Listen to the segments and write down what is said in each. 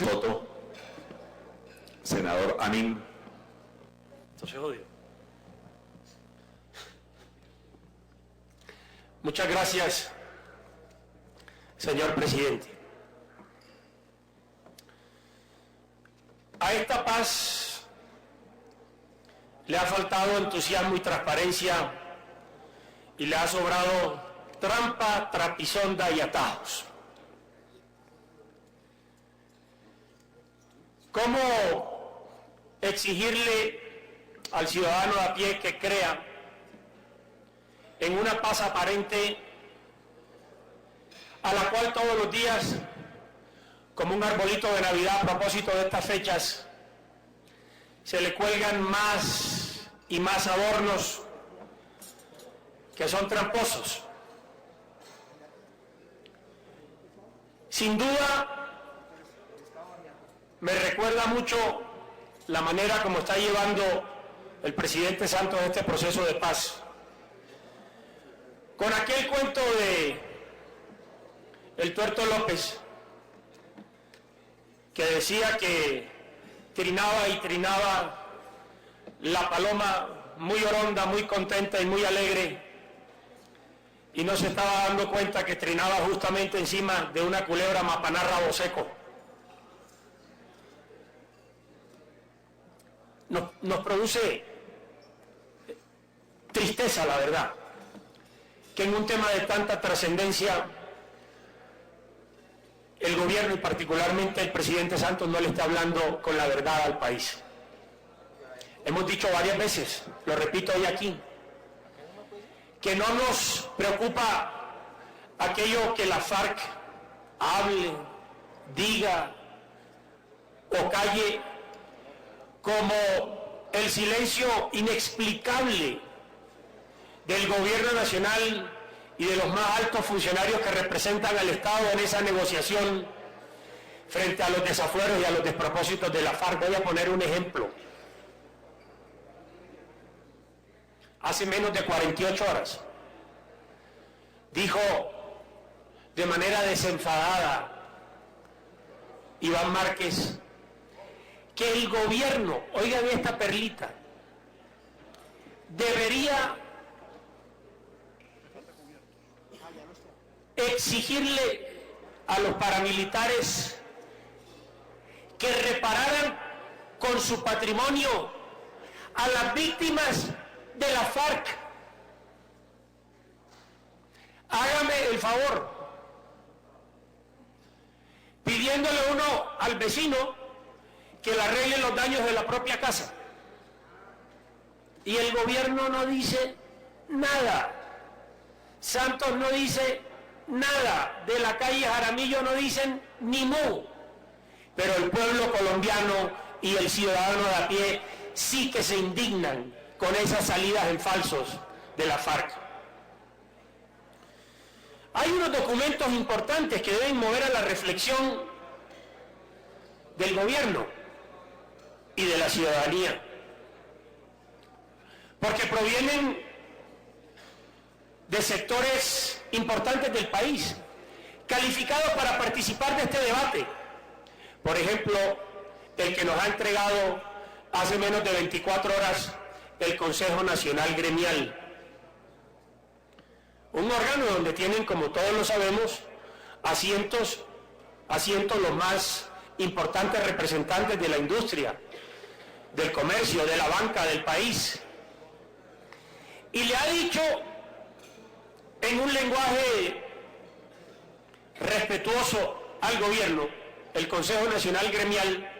Voto. Senador Amin. Entonces odio. Muchas gracias, señor presidente. A esta paz le ha faltado entusiasmo y transparencia y le ha sobrado trampa, trapisonda y atajos. ¿Cómo exigirle al ciudadano de a pie que crea en una paz aparente a la cual todos los días, como un arbolito de Navidad a propósito de estas fechas, se le cuelgan más y más adornos que son tramposos? Sin duda, me recuerda mucho la manera como está llevando el presidente Santos este proceso de paz. Con aquel cuento de el Tuerto López, que decía que trinaba y trinaba la paloma muy oronda, muy contenta y muy alegre, y no se estaba dando cuenta que trinaba justamente encima de una culebra mapaná rabo seco. Nos produce tristeza, la verdad, que en un tema de tanta trascendencia el gobierno y particularmente el presidente Santos no le esté hablando con la verdad al país. Hemos dicho varias veces, lo repito hoy aquí, que no nos preocupa aquello que la FARC hable, diga o calle, como el silencio inexplicable del gobierno nacional y de los más altos funcionarios que representan al Estado en esa negociación frente a los desafueros y a los despropósitos de la FARC. Voy a poner un ejemplo. Hace menos de 48 horas dijo de manera desenfadada Iván Márquez que el gobierno, oigan esta perlita, debería exigirle a los paramilitares que repararan con su patrimonio a las víctimas de la FARC. Hágame el favor, pidiéndole uno al vecino que le arregle los daños de la propia casa. Y el gobierno no dice nada. Santos no dice nada. De la calle Jaramillo no dicen ni mu. Pero el pueblo colombiano y el ciudadano de a pie sí que se indignan con esas salidas en falsos de la FARC. Hay unos documentos importantes que deben mover a la reflexión del gobierno y de la ciudadanía, porque provienen de sectores importantes del país, calificados para participar de este debate. Por ejemplo, el que nos ha entregado hace menos de 24 horas el Consejo Nacional Gremial, un órgano donde tienen, como todos lo sabemos, asientos los más importantes representantes de la industria, del comercio, de la banca del país. Y le ha dicho en un lenguaje respetuoso al gobierno, el Consejo Nacional Gremial,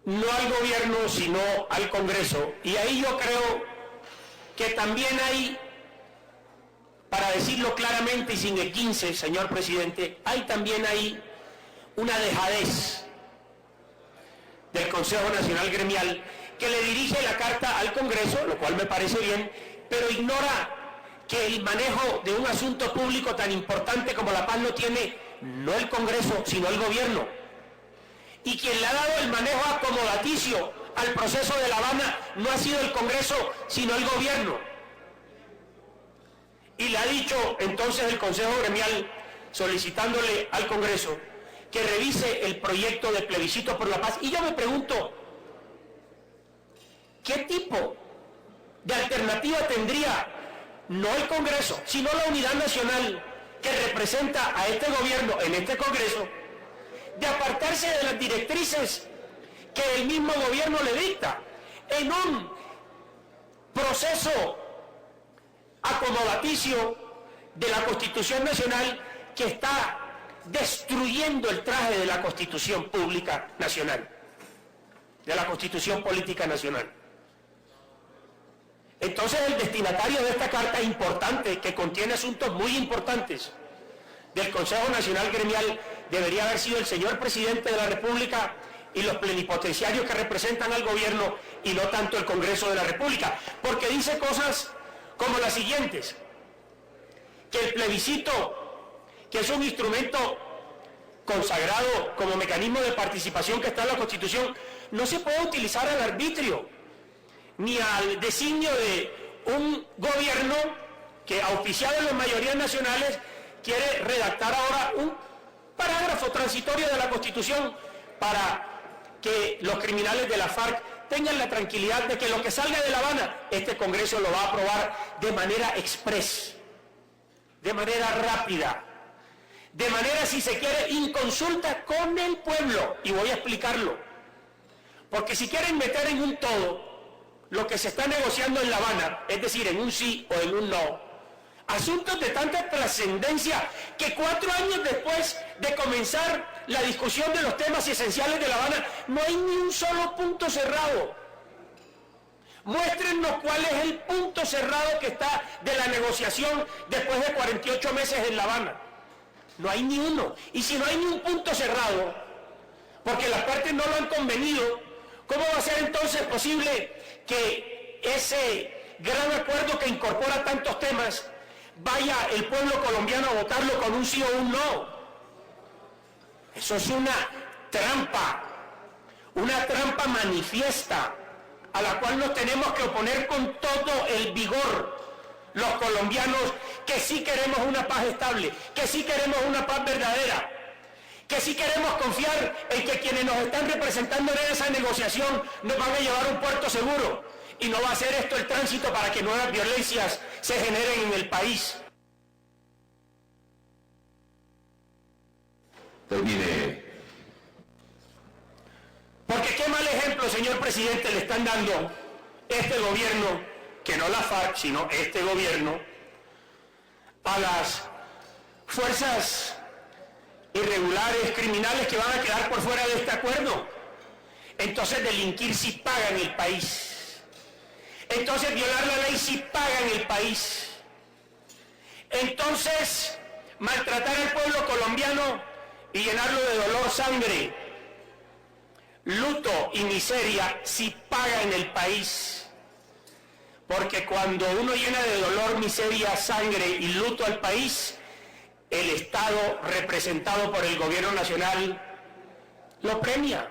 no al gobierno sino al Congreso. Y ahí yo creo que también hay, para decirlo claramente y sin esguince, señor presidente, también hay una dejadez del Consejo Nacional Gremial que le dirige la carta al Congreso, lo cual me parece bien, pero ignora que el manejo de un asunto público tan importante como la paz lo tiene no el Congreso, sino el gobierno. Y quien le ha dado el manejo acomodaticio al proceso de La Habana no ha sido el Congreso, sino el gobierno. Y le ha dicho entonces el Consejo Gremial solicitándole al Congreso que revise el proyecto de plebiscito por la paz. Y yo me pregunto, ¿qué tipo de alternativa tendría no el Congreso, sino la unidad nacional que representa a este gobierno en este Congreso, de apartarse de las directrices que el mismo gobierno le dicta en un proceso acomodaticio de la Constitución Nacional que está destruyendo el traje de la Constitución Pública Nacional, de la Constitución Política Nacional? Entonces el destinatario de esta carta importante, que contiene asuntos muy importantes del Consejo Nacional Gremial, debería haber sido el señor Presidente de la República y los plenipotenciarios que representan al gobierno, y no tanto el Congreso de la República, porque dice cosas como las siguientes: que el plebiscito, que es un instrumento consagrado como mecanismo de participación que está en la Constitución, no se puede utilizar al arbitrio ni al designio de un gobierno que, auspiciado en las mayorías nacionales, quiere redactar ahora un parágrafo transitorio de la Constitución para que los criminales de la FARC tengan la tranquilidad de que lo que salga de La Habana, este Congreso lo va a aprobar de manera express, de manera rápida, de manera, si se quiere, inconsulta con el pueblo. Y voy a explicarlo. Porque si quieren meter en un todo lo que se está negociando en La Habana, es decir, en un sí o en un no, asuntos de tanta trascendencia que 4 años después de comenzar la discusión de los temas esenciales de La Habana, no hay ni un solo punto cerrado. Muéstrennos cuál es el punto cerrado que está de la negociación después de 48 meses en La Habana. No hay ni uno. Y si no hay ni un punto cerrado, porque las partes no lo han convenido, ¿cómo va a ser entonces posible que ese gran acuerdo que incorpora tantos temas vaya el pueblo colombiano a votarlo con un sí o un no? Eso es una trampa manifiesta a la cual nos tenemos que oponer con todo el vigor los colombianos que sí queremos una paz estable, que sí queremos una paz verdadera, que sí queremos confiar en que quienes nos están representando en esa negociación nos van a llevar a un puerto seguro y no va a ser esto el tránsito para que nuevas violencias se generen en el país. Termine. Porque qué mal ejemplo, señor presidente, le están dando este gobierno, que no la FARC, sino este gobierno, a las fuerzas irregulares, criminales que van a quedar por fuera de este acuerdo. Entonces delinquir sí paga en el país. Entonces violar la ley sí paga en el país. Entonces maltratar al pueblo colombiano y llenarlo de dolor, sangre, luto y miseria sí paga en el país. Porque cuando uno llena de dolor, miseria, sangre y luto al país, el Estado, representado por el gobierno nacional, lo premia.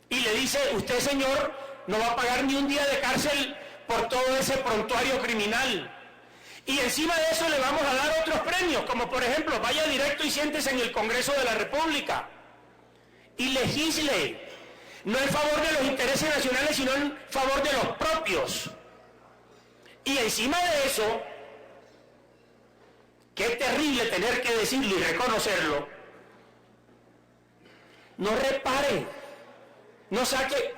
Y le dice: usted, señor, no va a pagar ni un día de cárcel por todo ese prontuario criminal. Y encima de eso le vamos a dar otros premios, como por ejemplo, vaya directo y siéntese en el Congreso de la República y legisle, no en favor de los intereses nacionales, sino en favor de los propios. Y encima de eso, qué terrible tener que decirlo y reconocerlo, no repare, no saque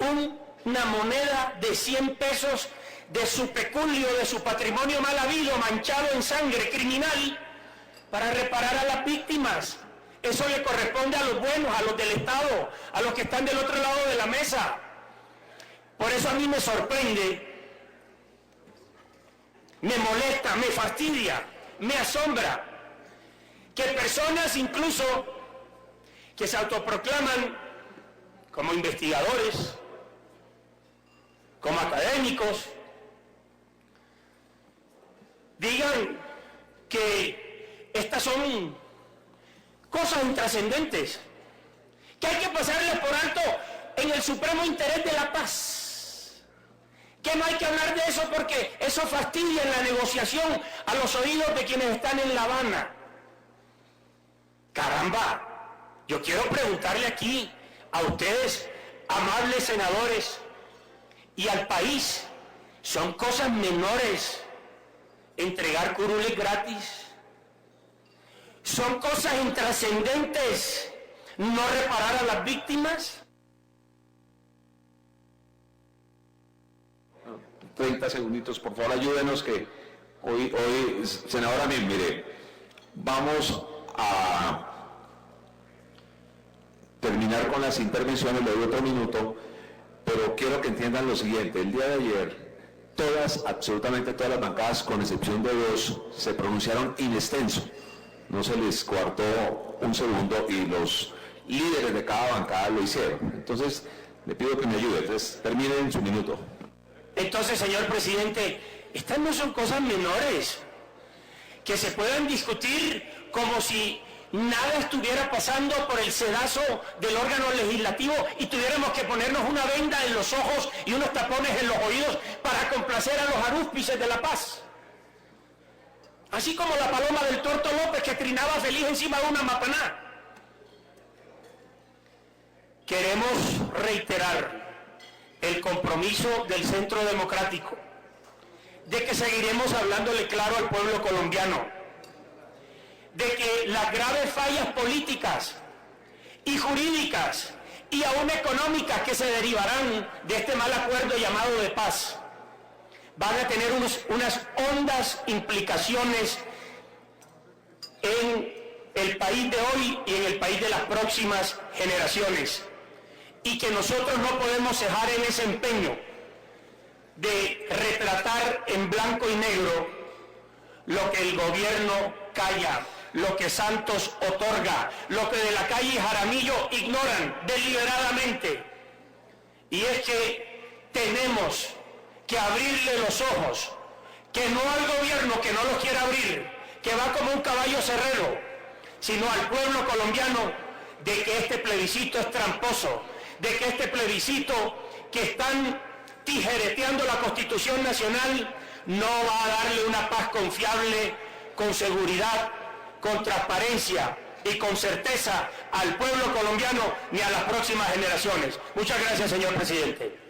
una moneda de 100 pesos de su peculio, de su patrimonio mal habido, manchado en sangre criminal, para reparar a las víctimas. Eso le corresponde a los buenos, a los del Estado, a los que están del otro lado de la mesa. Por eso a mí me sorprende, me molesta, me fastidia, me asombra que personas incluso que se autoproclaman como investigadores, como académicos, digan que estas son cosas intrascendentes, que hay que pasarles por alto en el supremo interés de la paz, que no hay que hablar de eso porque eso fastidia en la negociación a los oídos de quienes están en La Habana. Caramba, yo quiero preguntarle aquí a ustedes, amables senadores, y al país, ¿son cosas menores entregar curules gratis? ¿Son cosas intrascendentes no reparar a las víctimas? 30 segunditos, por favor, ayúdenos que hoy senadora, mire, vamos a terminar con las intervenciones, le doy otro minuto, pero quiero que entiendan lo siguiente. El día de ayer, absolutamente todas las bancadas, con excepción de 2, se pronunciaron in extenso. No se les coartó un segundo y los líderes de cada bancada lo hicieron. Entonces, le pido que me ayude. Entonces, terminen en su minuto. Entonces, señor presidente, estas no son cosas menores que se puedan discutir como si nada estuviera pasando por el sedazo del órgano legislativo y tuviéramos que ponernos una venda en los ojos y unos tapones en los oídos para complacer a los arúspices de la paz. Así como la paloma del Torto López que trinaba feliz encima de una mataná. Queremos reiterar el compromiso del Centro Democrático de que seguiremos hablándole claro al pueblo colombiano, de que las graves fallas políticas y jurídicas y aún económicas que se derivarán de este mal acuerdo llamado de paz van a tener unas hondas implicaciones en el país de hoy y en el país de las próximas generaciones, y que nosotros no podemos cejar en ese empeño de retratar en blanco y negro lo que el gobierno calla, lo que Santos otorga, lo que de la calle y Jaramillo ignoran deliberadamente. Y es que tenemos que abrirle los ojos, que no al gobierno que no los quiere abrir, que va como un caballo cerrero, sino al pueblo colombiano, de que este plebiscito es tramposo, de que este plebiscito que están tijereteando la Constitución Nacional no va a darle una paz confiable, con seguridad, con transparencia y con certeza al pueblo colombiano ni a las próximas generaciones. Muchas gracias, señor presidente.